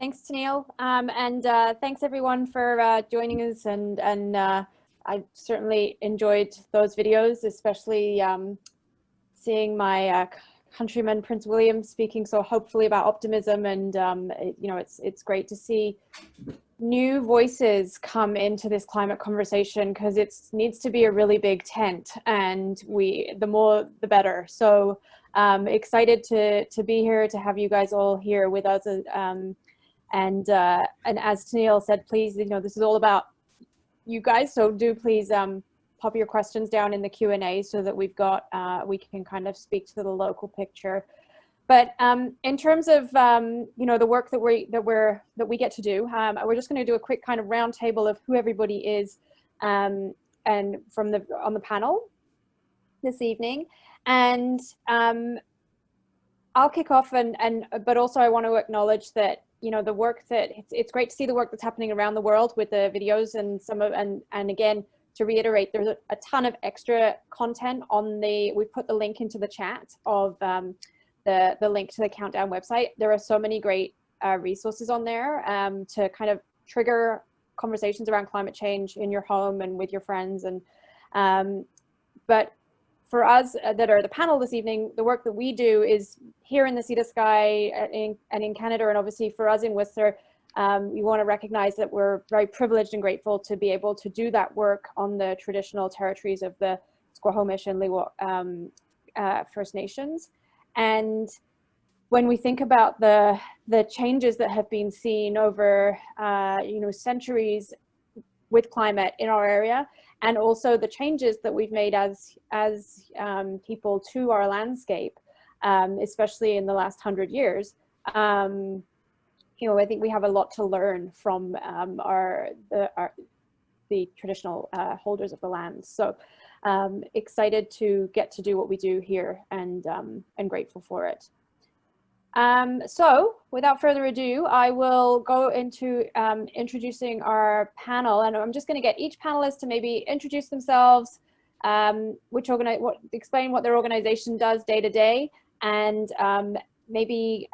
Thanks, Tennille. Thanks everyone for joining us. I certainly enjoyed those videos, especially seeing my countryman Prince William speaking so hopefully about optimism. It's great to see new voices come into this climate conversation, because it needs to be a really big tent, and the more the better. So excited to be here, to have you guys all here with us. And as Tennille said, please, this is all about you guys, so do please pop your questions down in the Q&A so that we can kind of speak to the local picture. But in terms of the work that we get to do, we're just going to do a quick kind of roundtable of who everybody is, and on the panel this evening. And I'll kick off, but also I want to acknowledge that the work that it's great to see the work that's happening around the world with the videos, and again, to reiterate, there's a ton of extra content we've put the link into the chat of the link to the Countdown website. There are so many great resources on there to kind of trigger conversations around climate change in your home and with your friends. But for us that are the panel this evening, the work that we do is here in the Sea to Sky and in Canada, and obviously for us in Whistler, we want to recognize that we're very privileged and grateful to be able to do that work on the traditional territories of the Squamish and Leeward First Nations. And when we think about the changes that have been seen over centuries with climate in our area, and also the changes that we've made as people to our landscape, especially in the last 100 years, I think we have a lot to learn from the traditional holders of the land. So excited to get to do what we do here, and grateful for it. So without further ado, I will go into introducing our panel, and I'm just going to get each panelist to maybe introduce themselves, explain what their organization does day to day, and maybe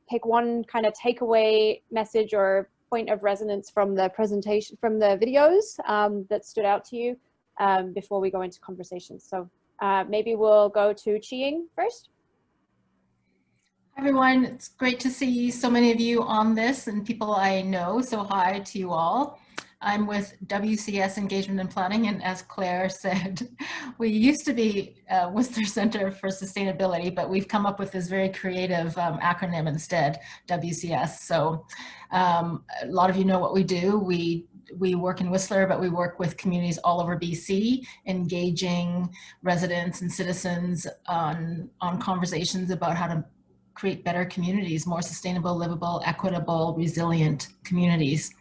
pick one kind of takeaway message or point of resonance from the presentation, from the videos that stood out to you before we go into conversations. So maybe we'll go to CHEEYING first. Hi everyone, it's great to see so many of you on this and people I know, so hi to you all. I'm with WCS Engagement and Planning, and as Claire said, we used to be Whistler Center for Sustainability, but we've come up with this very creative acronym instead, WCS. So a lot of you know what we do. We work in Whistler, but we work with communities all over BC, engaging residents and citizens on conversations about how to create better communities, more sustainable, livable, equitable, resilient communities.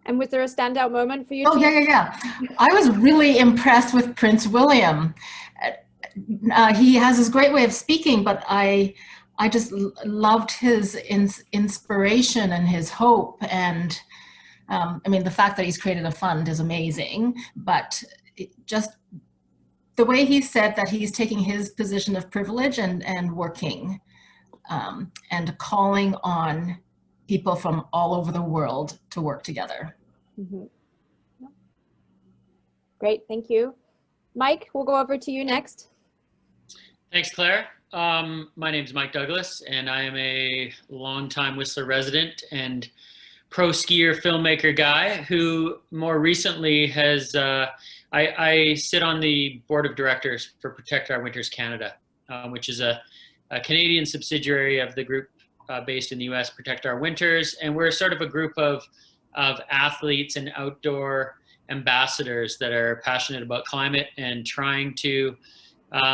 And was there a standout moment for you? Oh, yeah. I was really impressed with Prince William. He has this great way of speaking, but I just loved his inspiration and his hope. And I mean, the fact that he's created a fund is amazing, but just the way he said that he's taking his position of privilege and working and calling on people from all over the world to work together. Mm-hmm. Great, thank you. Mike, we'll go over to you next. Thanks, Claire. My name is Mike Douglas, and I am a longtime Whistler resident and pro skier filmmaker guy who more recently has, I sit on the board of directors for Protect Our Winters Canada, which is a Canadian subsidiary of the group based in the US, Protect Our Winters. And we're sort of a group of athletes and outdoor ambassadors that are passionate about climate and trying to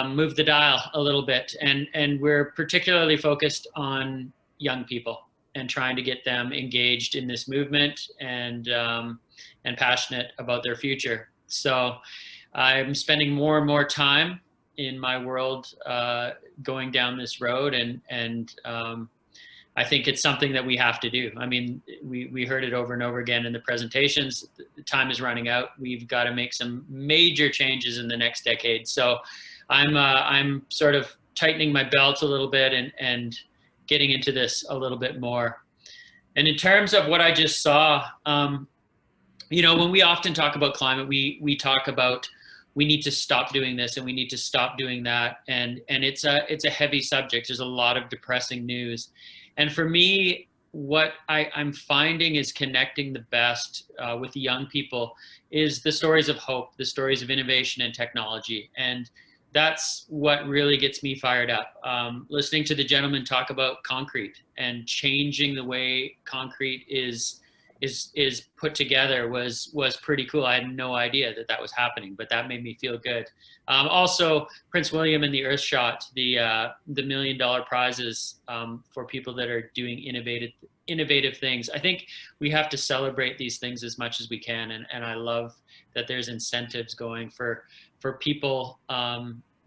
move the dial a little bit. And we're particularly focused on young people and trying to get them engaged in this movement and passionate about their future. So I'm spending more and more time in my world going down this road, and I think it's something that we have to do. I mean, we heard it over and over again in the presentations. The time is running out. We've got to make some major changes in the next decade. So I'm sort of tightening my belt a little bit and getting into this a little bit more. And in terms of what I just saw, you know, when we often talk about climate, we talk about we need to stop doing this and we need to stop doing that, and it's a heavy subject. There's a lot of depressing news, and for me, what I'm finding is connecting the best with the young people is the stories of hope, the stories of innovation and technology, and that's what really gets me fired up. Listening to the gentleman talk about concrete and changing the way concrete is put together was pretty cool. I had no idea that that was happening, but that made me feel good. Also, Prince William and the Earthshot, the $1 million prizes for people that are doing innovative things. I think we have to celebrate these things as much as we can, and I love that there's incentives going for people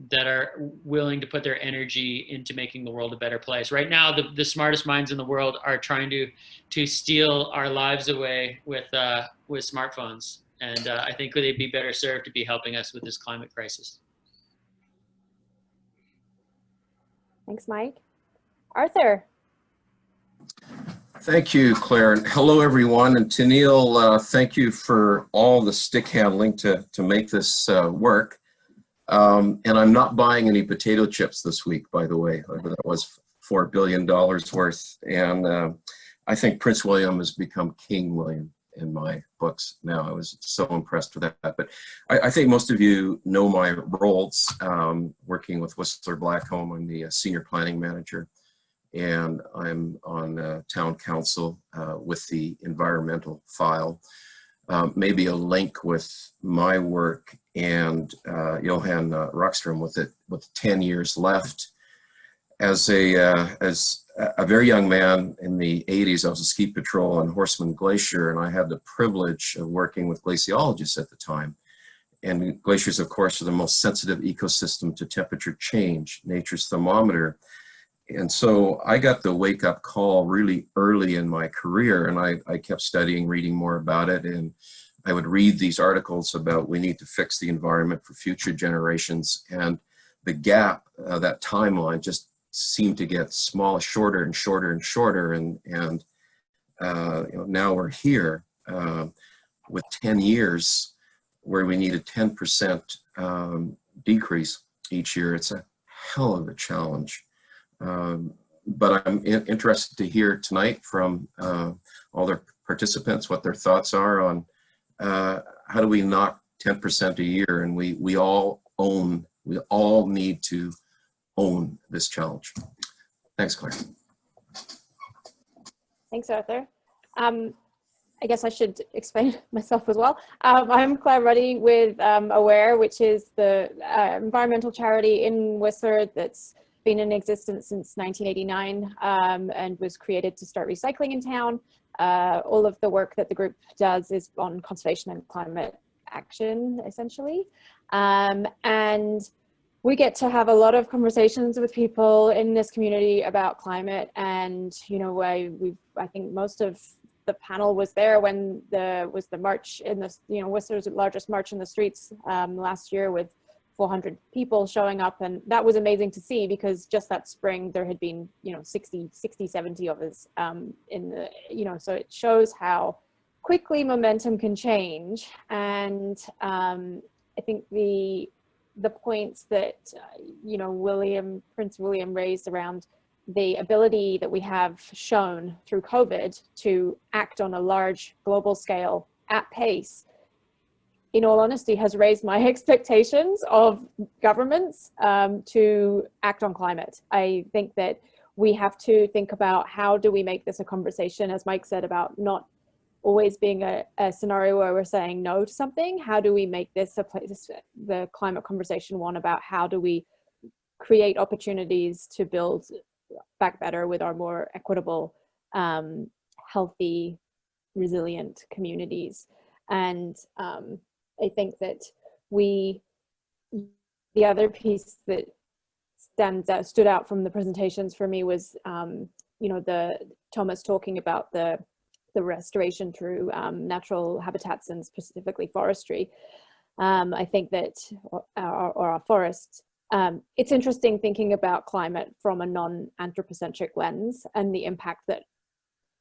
that are willing to put their energy into making the world a better place. Right now, the smartest minds in the world are trying to steal our lives away with smartphones. And I think they'd be better served to be helping us with this climate crisis. Thanks, Mike. Arthur. Thank you, Claire, and hello everyone. And to Neil, thank you for all the stick handling to make this work. And I'm not buying any potato chips this week, by the way. That was $4 billion worth. And I think Prince William has become King William in my books now. I was so impressed with that. But I think most of you know my roles working with Whistler Blackcomb. I'm the senior planning manager, and I'm on town council with the environmental file. Maybe a link with my work and Johan Rockstrom with 10 years left. As a very young man in the 80s, I was a ski patrol on Horseman Glacier, and I had the privilege of working with glaciologists at the time. And glaciers, of course, are the most sensitive ecosystem to temperature change, nature's thermometer. And so I got the wake-up call really early in my career, and I kept studying, reading more about it, and I would read these articles about we need to fix the environment for future generations, and the gap, that timeline just seemed to get smaller, shorter and shorter and shorter, and you know, now we're here with 10 years where we need a 10% decrease each year. It's a hell of a challenge. But I'm interested to hear tonight from all their participants what their thoughts are on how do we knock 10% a year, and we all need to own this challenge. Thanks, Claire. Thanks, Arthur. I guess I should explain myself as well. I'm Claire Ruddy with AWARE, which is the environmental charity in Whistler that's been in existence since 1989 and was created to start recycling in town. All of the work that the group does is on conservation and climate action, essentially. And we get to have a lot of conversations with people in this community about climate. And, you know, I think most of the panel was there when was the march in the, you know, Whistler's largest march in the streets last year with 400 people showing up, and that was amazing to see because just that spring there had been, you know, 60, 70 of us in the, you know, so it shows how quickly momentum can change. And I think the points that you know, Prince William raised around the ability that we have shown through COVID to act on a large global scale at pace, in all honesty, has raised my expectations of governments to act on climate. I think that we have to think about how do we make this a conversation, as Mike said, about not always being a scenario where we're saying no to something. How do we make this a place, the climate conversation one about how do we create opportunities to build back better with our more equitable, healthy, resilient communities. And I think that the other piece that stood out from the presentations for me was, you know, Thomas talking about the restoration through natural habitats and specifically forestry. I think that our forests it's interesting thinking about climate from a non-anthropocentric lens and the impact that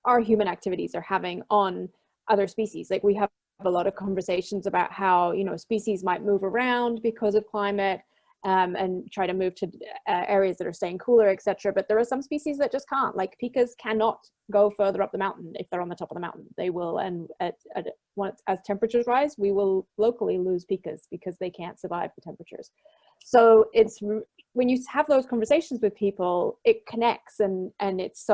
our human activities are having on other species. Like we have a lot of conversations about how, you know, species might move around because of climate, and try to move to areas that are staying cooler, etc. But there are some species that just can't. Like pikas cannot go further up the mountain if they're on the top of the mountain. They will, and as temperatures rise, we will locally lose pikas because they can't survive the temperatures. So it's, when you have those conversations with people, it connects, and it's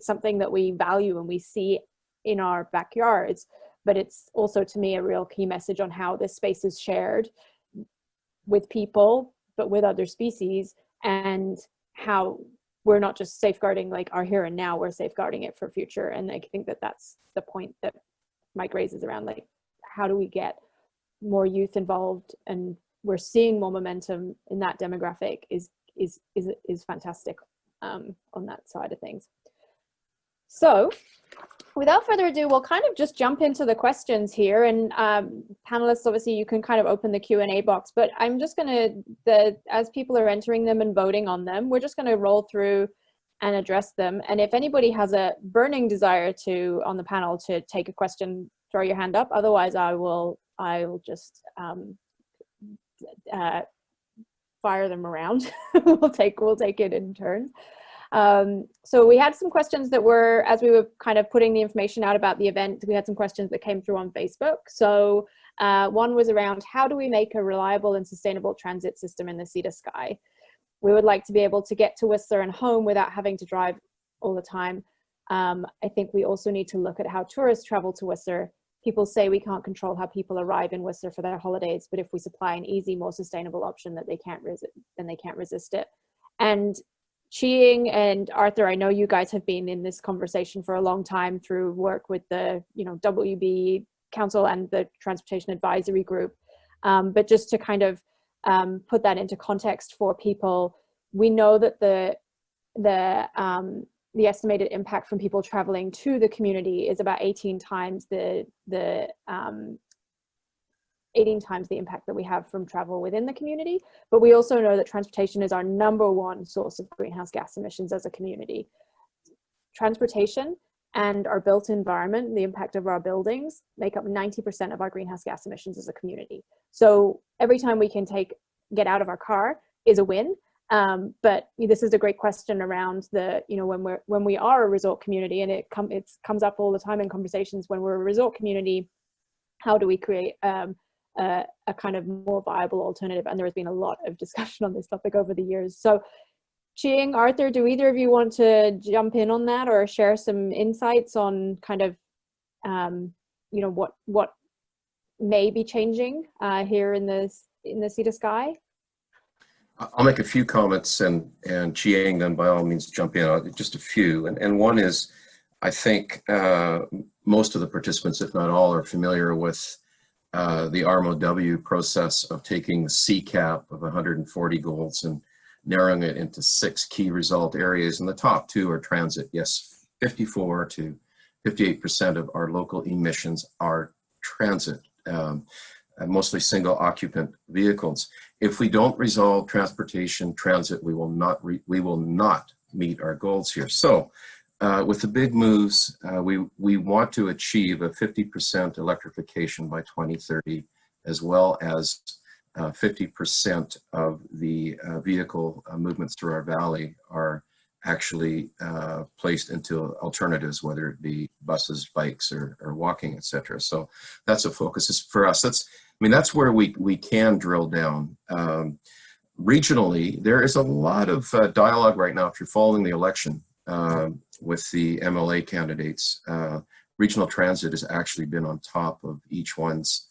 something that we value and we see in our backyards. But it's also, to me, a real key message on how this space is shared with people, but with other species, and how we're not just safeguarding like our here and now, we're safeguarding it for future. And I think that that's the point that Mike raises around, like, how do we get more youth involved? And we're seeing more momentum in that demographic is fantastic on that side of things. So without further ado, we'll kind of just jump into the questions here, and panelists, obviously you can kind of open the Q&A box, but I'm just going to, as people are entering them and voting on them, we're just going to roll through and address them. And if anybody has a burning desire to, on the panel, to take a question, throw your hand up. Otherwise I'll just fire them around. we'll take it in turns. So we had some questions that were, as we were kind of putting the information out about the event, we had some questions that came through on Facebook. So one was around, how do we make a reliable and sustainable transit system in the Sea to Sky? We would like to be able to get to Whistler and home without having to drive all the time. I think we also need to look at how tourists travel to Whistler. People say we can't control how people arrive in Whistler for their holidays, but if we supply an easy, more sustainable option that they can't resist it. And CHEEYING and Arthur, I know you guys have been in this conversation for a long time through work with the, you know, WB Council and the Transportation Advisory Group. But just to kind of put that into context for people, we know that the estimated impact from people traveling to the community is about 18 times the impact that we have from travel within the community. But we also know that transportation is our #1 source of greenhouse gas emissions as a community. Transportation and our built environment, the impact of our buildings, make up 90% of our greenhouse gas emissions as a community. So every time we can get out of our car is a win. But this is a great question around the, you know, when we are a resort community, and it comes up all the time in conversations. When we're a resort community, how do we create a kind of more viable alternative? And there has been a lot of discussion on this topic over the years. So CHEEYING, Arthur, do either of you want to jump in on that or share some insights on kind of, you know, what may be changing here in the Sea to Sky? I'll make a few comments, and CHEEYING then by all means jump in, just a few. And one is, I think most of the participants, if not all, are familiar with the RMOW process of taking the CCAP of 140 goals and narrowing it into 6 key result areas. And the top 2 are transit. Yes, 54 to 58% of our local emissions are transit. Mostly single occupant vehicles. If we don't resolve transportation, transit, we will not meet our goals here. So with the big moves, we want to achieve a 50% electrification by 2030, as well as 50% of the vehicle movements through our valley are actually placed into alternatives, whether it be buses, bikes, or walking, etc. So that's a focus for us. That's where we can drill down. Regionally, there is a lot of dialogue right now, if you're following the election with the MLA candidates. Regional transit has actually been on top of each one's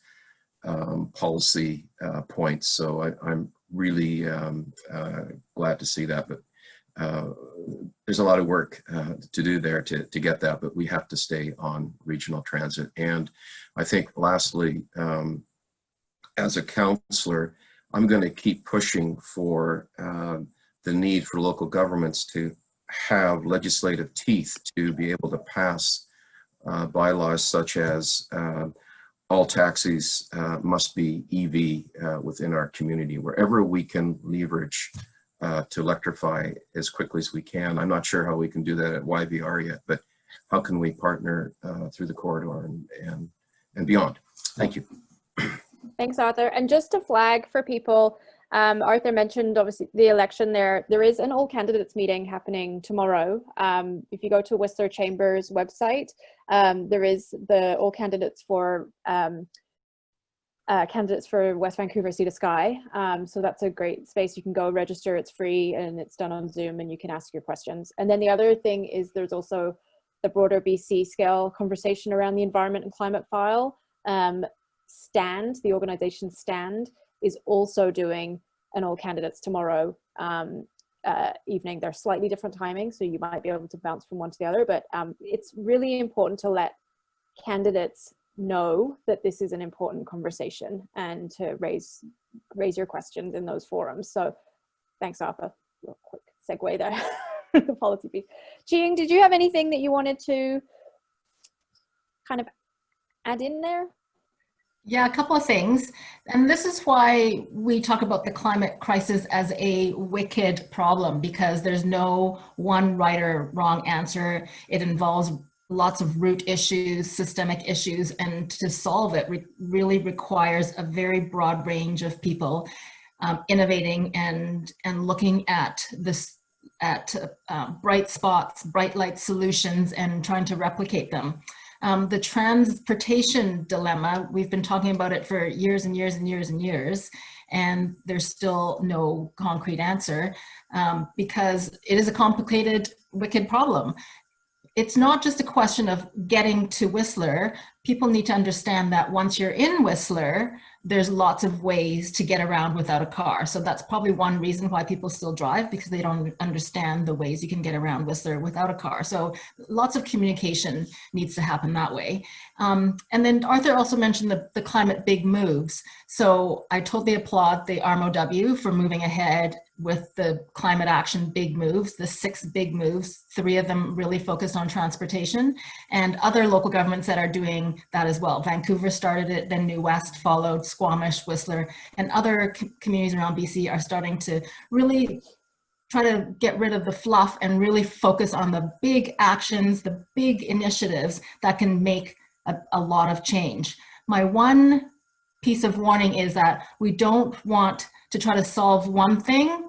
policy points. So I'm really glad to see that. But there's a lot of work to do there to get that, but we have to stay on regional transit. And I think lastly, as a counselor, I'm going to keep pushing for the need for local governments to have legislative teeth to be able to pass bylaws such as all taxis must be EV within our community, wherever we can leverage to electrify as quickly as we can. I'm not sure how we can do that at YVR yet, but how can we partner through the corridor and beyond? Thank you. Thanks, Arthur. And just to flag for people, Arthur mentioned obviously the election there. There is an all candidates meeting happening tomorrow. If you go to Whistler Chamber's website, there is the all candidates for West Vancouver Sea to Sky. So that's a great space. You can go register, it's free and it's done on Zoom and you can ask your questions. And then the other thing is there's also the broader BC scale conversation around the environment and climate file. STAND, the organization STAND, is also doing an all candidates tomorrow evening. They're slightly different timing, so you might be able to bounce from one to the other, but it's really important to let candidates know that this is an important conversation and to raise your questions in those forums. So thanks, Arthur. A quick segue there. The policy piece. CHEEYING, did you have anything that you wanted to kind of add in there? Yeah, a couple of things. And this is why we talk about the climate crisis as a wicked problem, because there's no one right or wrong answer. It involves lots of root issues, systemic issues, and to solve it really requires a very broad range of people innovating and looking at this, bright spots, bright light solutions, and trying to replicate them. The transportation dilemma, we've been talking about it for years and years and years and years, and there's still no concrete answer because it is a complicated, wicked problem. It's not just a question of getting to Whistler. People need to understand that once you're in Whistler, there's lots of ways to get around without a car. So that's probably one reason why people still drive, because they don't understand the ways you can get around Whistler without a car. So lots of communication needs to happen that way. And then Arthur also mentioned the climate big moves. So I totally applaud the RMOW for moving ahead with the climate action big moves, the 6 big moves, 3 of them really focused on transportation, and other local governments that are doing that as well. Vancouver started it, then New West followed, Squamish, Whistler, and other communities around BC are starting to really try to get rid of the fluff and really focus on the big actions, the big initiatives that can make a lot of change. My one piece of warning is that we don't want to try to solve one thing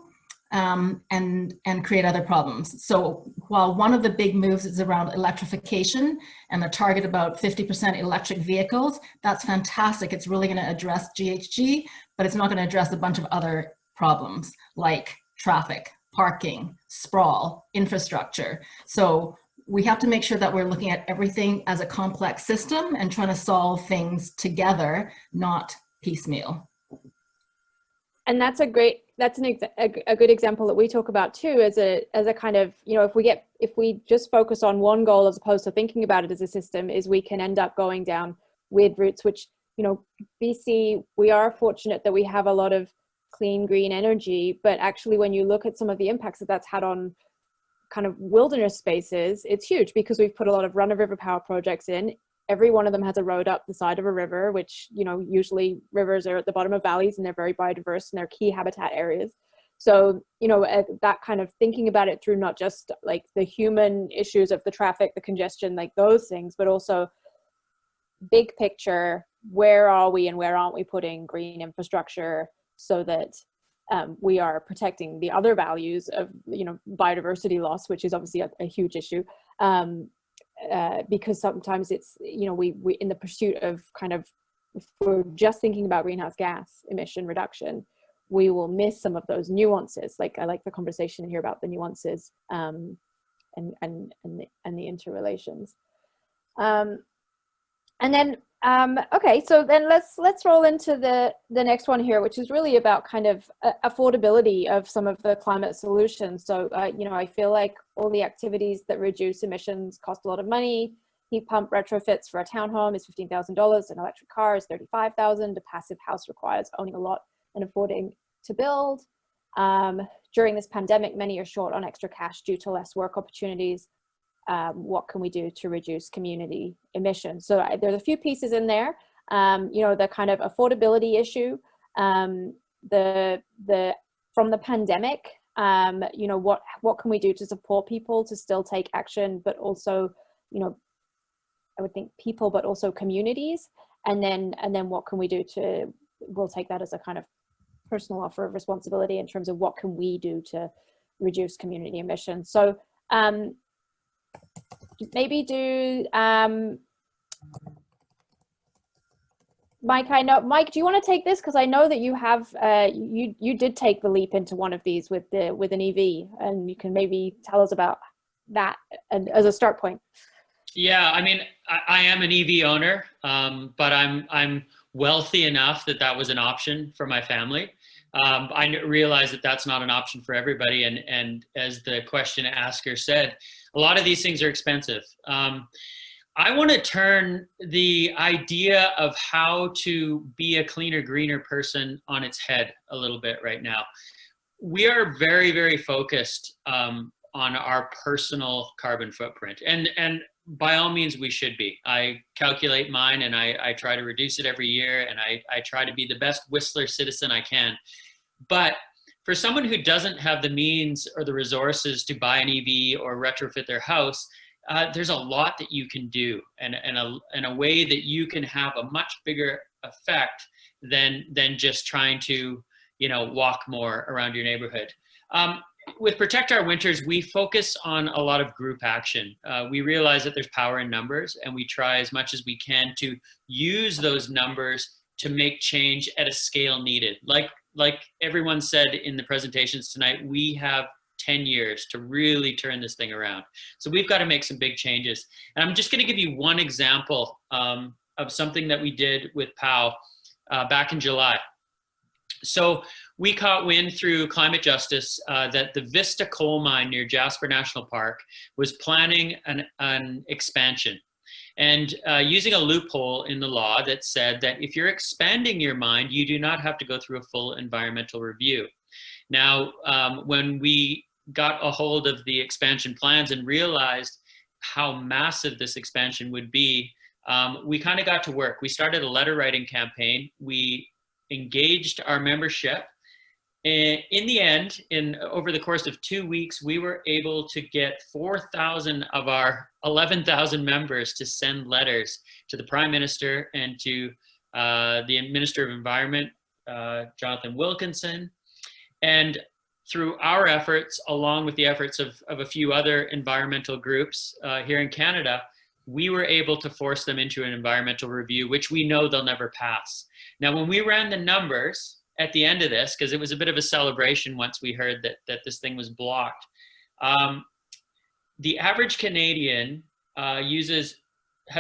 and create other problems. So while one of the big moves is around electrification and the target about 50% electric vehicles, that's fantastic. It's really going to address GHG, but it's not going to address a bunch of other problems like traffic, parking, sprawl, infrastructure. So we have to make sure that we're looking at everything as a complex system and trying to solve things together, not piecemeal. And that's a good example that we talk about too, as a kind of, you know, if we just focus on one goal as opposed to thinking about it as a system, is we can end up going down weird routes, which, you know, BC, we are fortunate that we have a lot of clean green energy, but actually when you look at some of the impacts that that's had on kind of wilderness spaces, it's huge, because we've put a lot of run-of-river power projects in. Every one of them has a road up the side of a river, which, you know, usually rivers are at the bottom of valleys and they're very biodiverse and they're key habitat areas. So, you know, that kind of thinking about it through not just like the human issues of the traffic, the congestion, like those things, but also big picture, where are we and where aren't we putting green infrastructure so that we are protecting the other values of, you know, biodiversity loss, which is obviously a huge issue. Because sometimes it's, you know, we in the pursuit of kind of, if we're just thinking about greenhouse gas emission reduction, we will miss some of those nuances. Like, I like the conversation here about the nuances and the interrelations. And then, okay, so then let's roll into the next one here, which is really about kind of affordability of some of the climate solutions. So, you know, I feel like all the activities that reduce emissions cost a lot of money. Heat pump retrofits for a townhome is $15,000. An electric car is $35,000. A passive house requires owning a lot and affording to build. During this pandemic, many are short on extra cash due to less work opportunities. What can we do to reduce community emissions? So there's a few pieces in there. you know, the kind of affordability issue, from the pandemic, you know, what can we do to support people to still take action, but also, you know, I would think people, but also communities, and then what can we do to, we'll take that as a kind of personal offer of responsibility in terms of what can we do to reduce community emissions. So maybe do, Mike, I know, Mike, do you want to take this? Because I know that you have, you did take the leap into one of these with an EV, and you can maybe tell us about that and as a start point. Yeah, I mean, I am an EV owner, but I'm wealthy enough that that was an option for my family. I realize that that's not an option for everybody, and as the question asker said, a lot of these things are expensive. I want to turn the idea of how to be a cleaner, greener person on its head a little bit right now. We are very, very focused on our personal carbon footprint, and by all means we should be. I calculate mine, and I try to reduce it every year, and I try to be the best Whistler citizen I can. But for someone who doesn't have the means or the resources to buy an EV or retrofit their house, there's a lot that you can do, and a way that you can have a much bigger effect than just trying to, you know, walk more around your neighborhood. With Protect Our Winters, we focus on a lot of group action. We realize that there's power in numbers, and we try as much as we can to use those numbers to make change at a scale needed. Like everyone said in the presentations tonight, we have 10 years to really turn this thing around. So we've got to make some big changes. And I'm just going to give you one example of something that we did with POW back in July. So we caught wind through climate justice that the Vista coal mine near Jasper National Park was planning an expansion, and using a loophole in the law that said that if you're expanding your mine, you do not have to go through a full environmental review. Now, when we got a hold of the expansion plans and realized how massive this expansion would be, we kind of got to work. We started a letter writing campaign. We engaged our membership. And in the end, over the course of 2 weeks, we were able to get 4,000 of our 11,000 members to send letters to the Prime Minister and to the Minister of Environment, Jonathan Wilkinson. And through our efforts, along with the efforts of a few other environmental groups here in Canada, we were able to force them into an environmental review, which we know they'll never pass. Now, when we ran the numbers at the end of this, because it was a bit of a celebration once we heard that this thing was blocked, the average Canadian has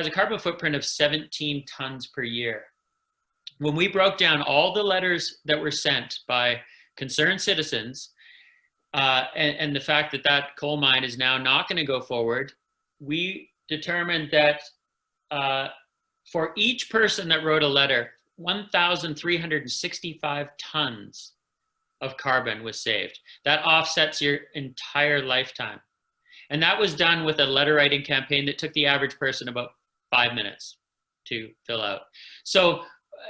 a carbon footprint of 17 tons per year. When we broke down all the letters that were sent by concerned citizens, and the fact that that coal mine is now not going to go forward, we determined that for each person that wrote a letter, 1,365 tons of carbon was saved. That offsets your entire lifetime. And that was done with a letter writing campaign that took the average person about 5 minutes to fill out. So,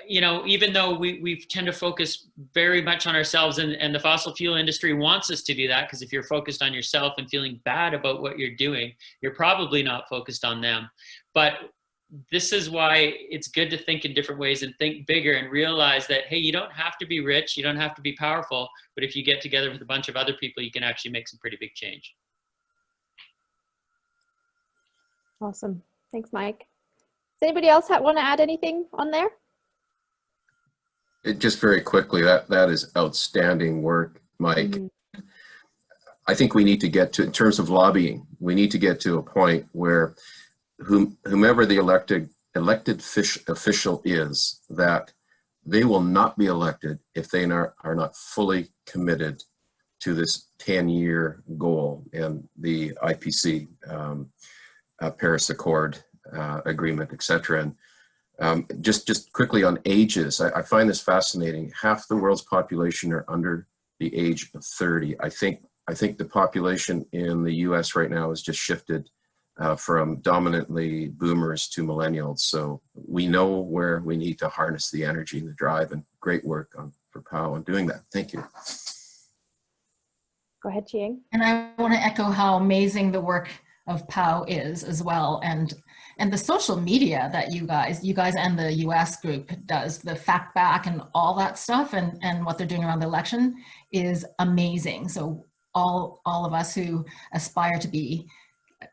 you know, even though we tend to focus very much on ourselves, and the fossil fuel industry wants us to do that, because if you're focused on yourself and feeling bad about what you're doing, you're probably not focused on them. But this is why it's good to think in different ways and think bigger and realize that, hey, you don't have to be rich, you don't have to be powerful, but if you get together with a bunch of other people, you can actually make some pretty big change. Awesome. Thanks, Mike. Does anybody else want to add anything on there? Just very quickly, that is outstanding work, Mike. Mm-hmm. I think we need to get to, in terms of lobbying, we need to get to a point where whomever the elected official is, that they will not be elected if they are not fully committed to this 10-year goal and the IPC, Paris Accord agreement, etc. And just quickly on ages, I find this fascinating. Half the world's population are under the age of 30. I think the population in the US right now has just shifted from dominantly boomers to millennials. So we know where we need to harness the energy and the drive, and great work for POW on doing that. Thank you. Go ahead, CHEEYING. And I want to echo how amazing the work of POW is as well, and the social media that you guys and the US group does, the fact back and all that stuff, and what they're doing around the election is amazing. So all of us who aspire to be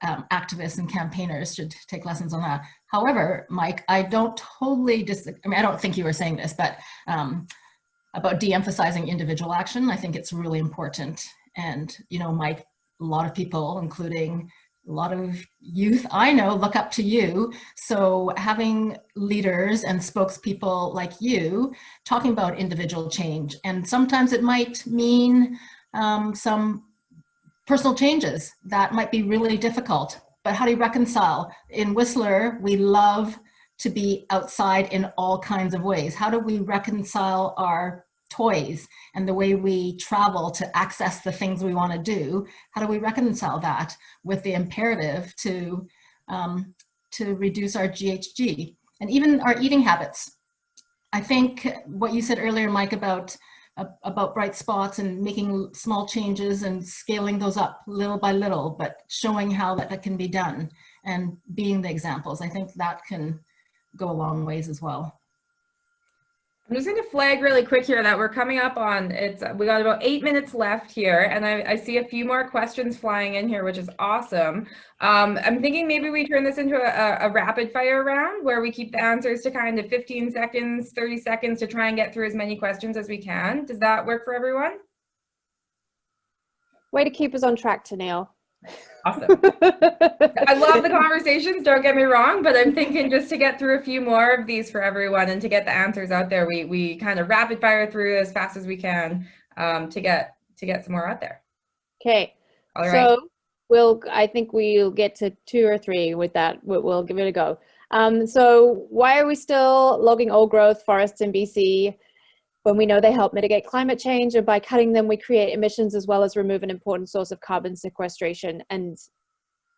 activists and campaigners should take lessons on that. However, Mike, I don't totally disagree. I mean, I don't think you were saying this, but about de-emphasizing individual action, I think it's really important. And, you know, Mike, a lot of people, including a lot of youth I know, look up to you. So having leaders and spokespeople like you talking about individual change, and sometimes it might mean some personal changes that might be really difficult, but how do you reconcile? In Whistler, we love to be outside in all kinds of ways. How do we reconcile our toys and the way we travel to access the things we want to do? How do we reconcile that with the imperative to reduce our GHG and even our eating habits? I think what you said earlier, Mike, about bright spots and making small changes and scaling those up little by little, but showing how that can be done and being the examples, I think that can go a long ways as well. I'm just going to flag really quick here that we're coming up on, we got about 8 minutes left here, and I see a few more questions flying in here, which is awesome. I'm thinking maybe we turn this into a rapid fire round where we keep the answers to kind of 15 seconds, 30 seconds to try and get through as many questions as we can. Does that work for everyone? Way to keep us on track, Tennille. Awesome. I love the conversations, don't get me wrong, but I'm thinking just to get through a few more of these for everyone and to get the answers out there, we kind of rapid fire through as fast as we can to get some more out there. Okay. All right. So I think we'll get to 2 or 3 with that. We'll give it a go. So why are we still logging old growth forests in BC when we know they help mitigate climate change, and by cutting them we create emissions as well as remove an important source of carbon sequestration, and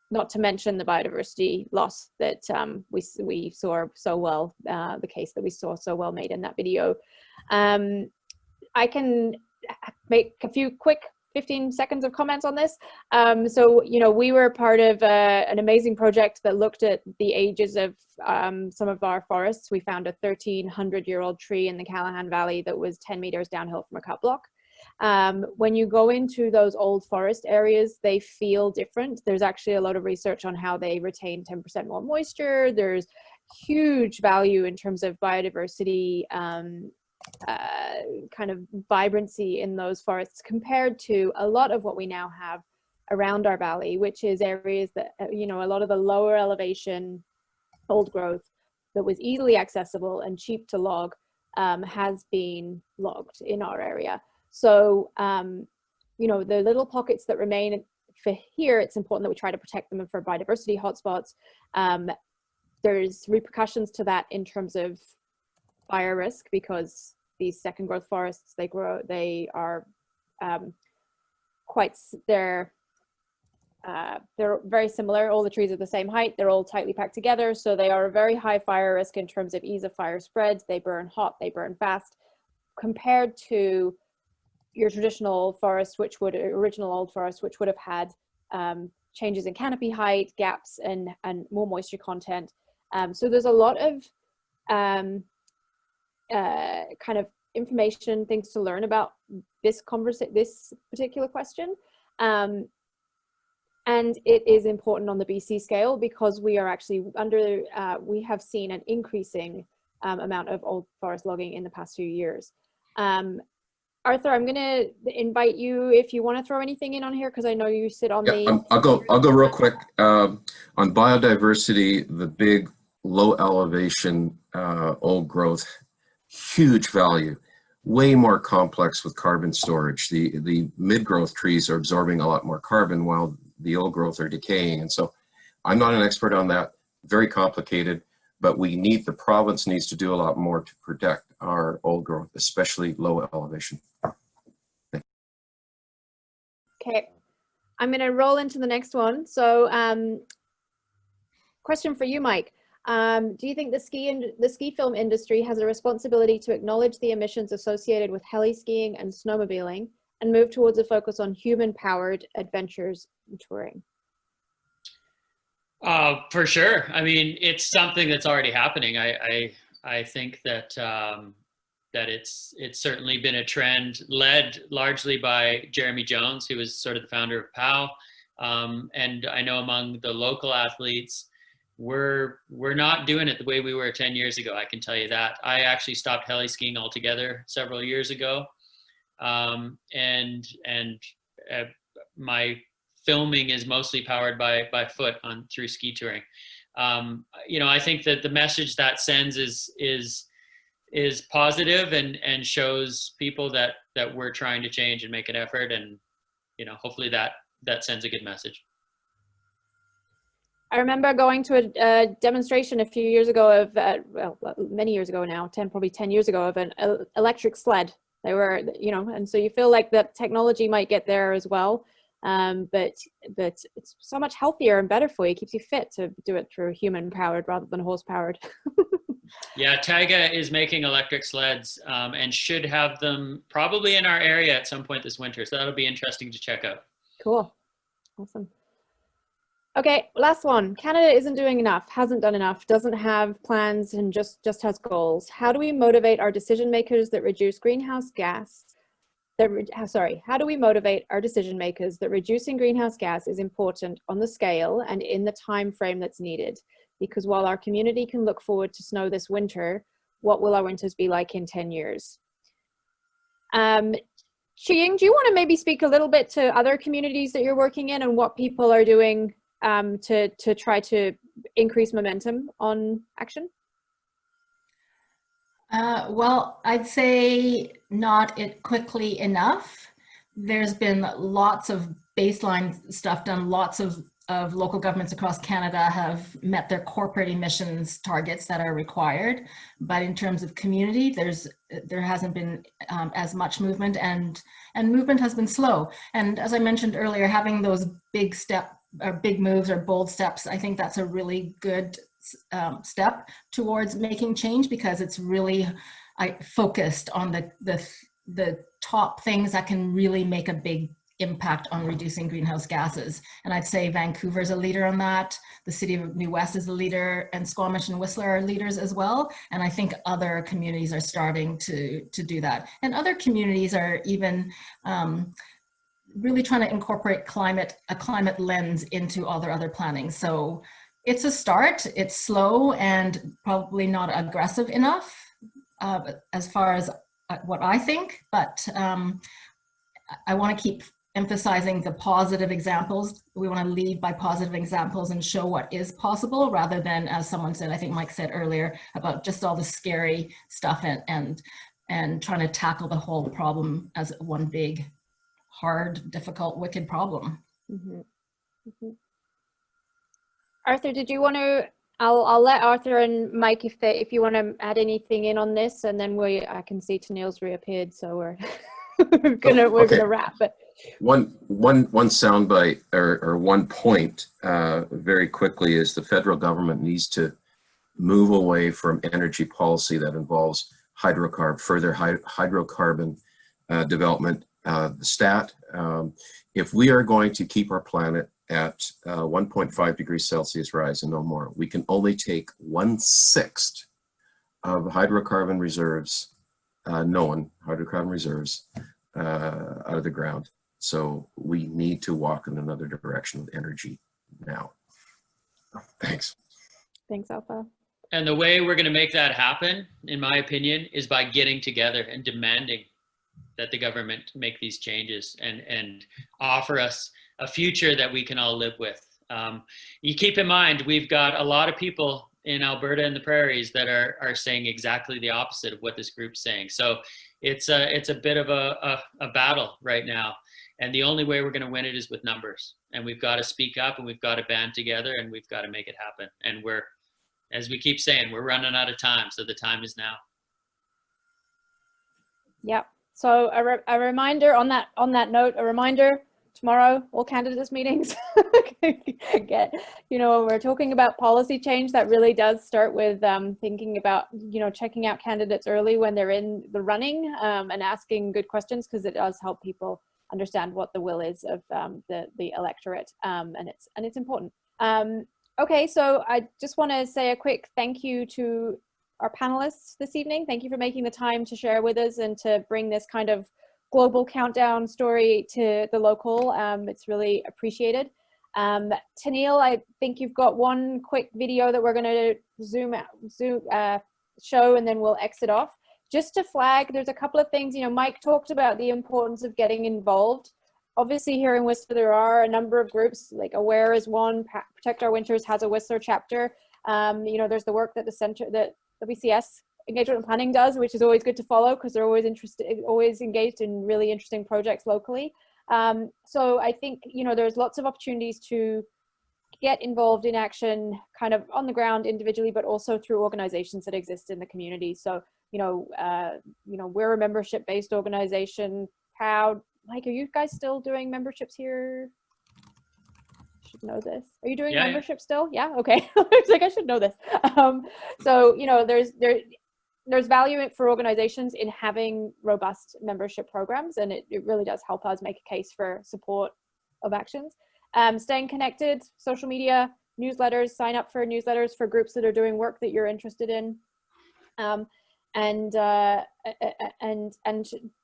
not to mention the biodiversity loss that we saw so well, the case that we saw so well made in that video. I can make a few quick 15 seconds of comments on this. So, you know, we were part of an amazing project that looked at the ages of some of our forests. We found a 1,300-year-old tree in the Callahan Valley that was 10 meters downhill from a cut block. When you go into those old forest areas, they feel different. There's actually a lot of research on how they retain 10% more moisture. There's huge value in terms of biodiversity, kind of vibrancy in those forests compared to a lot of what we now have around our valley, which is areas that, you know, a lot of the lower elevation old growth that was easily accessible and cheap to log has been logged in our area. So, you know, the little pockets that remain for here, it's important that we try to protect them for biodiversity hotspots. There's repercussions to that in terms of fire risk, because these second growth forests, they are they're very similar. All the trees are the same height, they're all tightly packed together, so they are a very high fire risk in terms of ease of fire spread. They burn hot, they burn fast, compared to your traditional forest, original old forest, which would have had changes in canopy height, gaps, and more moisture content. So there's a lot of kind of information, things to learn about this particular question. And it is important on the BC scale because we are actually we have seen an increasing amount of old forest logging in the past few years. Arthur, I'm gonna invite you if you want to throw anything in on here, because I know you sit on the... I'll go real quick. On biodiversity, the big low elevation old growth, huge value, way more complex with carbon storage. The mid-growth trees are absorbing a lot more carbon while the old growth are decaying. And so I'm not an expert on that, very complicated, but the province needs to do a lot more to protect our old growth, especially low elevation. Okay, I'm gonna roll into the next one. So question for you, Mike. Do you think the ski film industry has a responsibility to acknowledge the emissions associated with heli skiing and snowmobiling and move towards a focus on human-powered adventures and touring? For sure. I mean, it's something that's already happening. I think that that it's certainly been a trend led largely by Jeremy Jones, who was sort of the founder of POW. And I know among the local athletes, we're not doing it the way we were 10 years ago. I can tell you that. I actually stopped heli skiing altogether several years ago. My filming is mostly powered by foot through ski touring. You know, I think that the message that sends is positive and shows people that we're trying to change and make an effort, and you know, hopefully that sends a good message. I remember going to a demonstration a few years ago of, well, many years ago now, probably 10 years ago, of an electric sled. They were, you know, and so you feel like the technology might get there as well. But it's so much healthier and better for you. It keeps you fit to do it through human powered rather than horse powered. Yeah, Taiga is making electric sleds and should have them probably in our area at some point this winter. So that'll be interesting to check out. Cool. Awesome. Okay, last one. Canada isn't doing enough, hasn't done enough, doesn't have plans, and just has goals. How do we motivate our decision makers that reduce greenhouse gas? How do we motivate our decision makers that reducing greenhouse gas is important on the scale and in the time frame that's needed? Because while our community can look forward to snow this winter, what will our winters be like in 10 years? CHEEYING, do you want to maybe speak a little bit to other communities that you're working in and what people are doing to try to increase momentum on action? Well, I'd say not quickly enough. There's been lots of baseline stuff done. Lots of local governments across Canada have met their corporate emissions targets that are required. But in terms of community, there hasn't been as much movement, and movement has been slow. And as I mentioned earlier, having those big moves or bold steps, I think that's a really good step towards making change, because it's really focused on the top things that can really make a big impact on reducing greenhouse gases. And I'd say Vancouver's a leader on that. The city of New West is a leader, and Squamish and Whistler are leaders as well. And I think other communities are starting to do that. And other communities are even really trying to incorporate a climate lens into all their other planning. So it's a start. It's slow and probably not aggressive enough as far as what I think, but I want to keep emphasizing the positive examples. We want to lead by positive examples and show what is possible, rather than, as someone said, I think Mike said earlier, about just all the scary stuff and trying to tackle the whole problem as one big, hard, difficult, wicked problem. Mm-hmm. Mm-hmm. Arthur, did you want to? I'll let Arthur and Mike if you want to add anything in on this, and then I can see Tennille's reappeared, so we're we're gonna wrap. But one soundbite or one point very quickly is the federal government needs to move away from energy policy that involves further hydrocarbon development. If we are going to keep our planet at 1.5 degrees Celsius rise and no more, we can only take 1/6 of hydrocarbon reserves, known hydrocarbon reserves, out of the ground. So we need to walk in another direction with energy now. Thanks. Thanks, Alpha. And the way we're going to make that happen, in my opinion, is by getting together and demanding that the government make these changes and offer us a future that we can all live with. You keep in mind, we've got a lot of people in Alberta and the prairies that are saying exactly the opposite of what this group's saying. So it's a bit of a battle right now. And the only way we're going to win it is with numbers. And we've got to speak up, and we've got to band together, and we've got to make it happen. And as we keep saying, we're running out of time. So the time is now. Yep. So a reminder on that note, a reminder tomorrow, all candidates meetings. Get, you know, when we're talking about policy change, that really does start with thinking about, you know, checking out candidates early when they're in the running, and asking good questions, because it does help people understand what the will is of the electorate, and it's important. Okay, so I just want to say a quick thank you to our panelists this evening. Thank you for making the time to share with us and to bring this kind of global countdown story to the local. It's really appreciated. Tennille, I think you've got one quick video that we're going to show, and then we'll exit off. Just to flag, there's a couple of things. You know, Mike talked about the importance of getting involved. Obviously, here in Whistler, there are a number of groups, like AWARE is one, Protect Our Winters has a Whistler chapter. You know, there's the work that the WCS Engagement and Planning does, which is always good to follow, because they're always engaged in really interesting projects locally. So I think, you know, there's lots of opportunities to get involved in action kind of on the ground individually, but also through organizations that exist in the community. So, you know, we're a membership-based organization, proud. Mike, are you guys still doing memberships here? I should know this. Are you doing membership still? Yeah, okay. I was like, I should know this. So, you know, there's value for organizations in having robust membership programs, and it really does help us make a case for support of actions. Staying connected, social media, newsletters, sign up for newsletters for groups that are doing work that you're interested in. And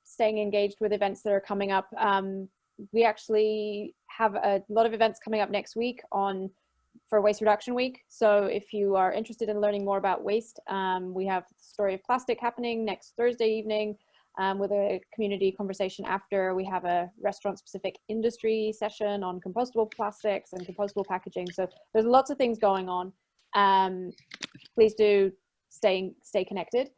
staying engaged with events that are coming up. We actually have a lot of events coming up next week for Waste Reduction Week. So if you are interested in learning more about waste, we have the Story of Plastic happening next Thursday evening, with a community conversation after. We have a restaurant-specific industry session on compostable plastics and compostable packaging. So there's lots of things going on. Please do stay connected.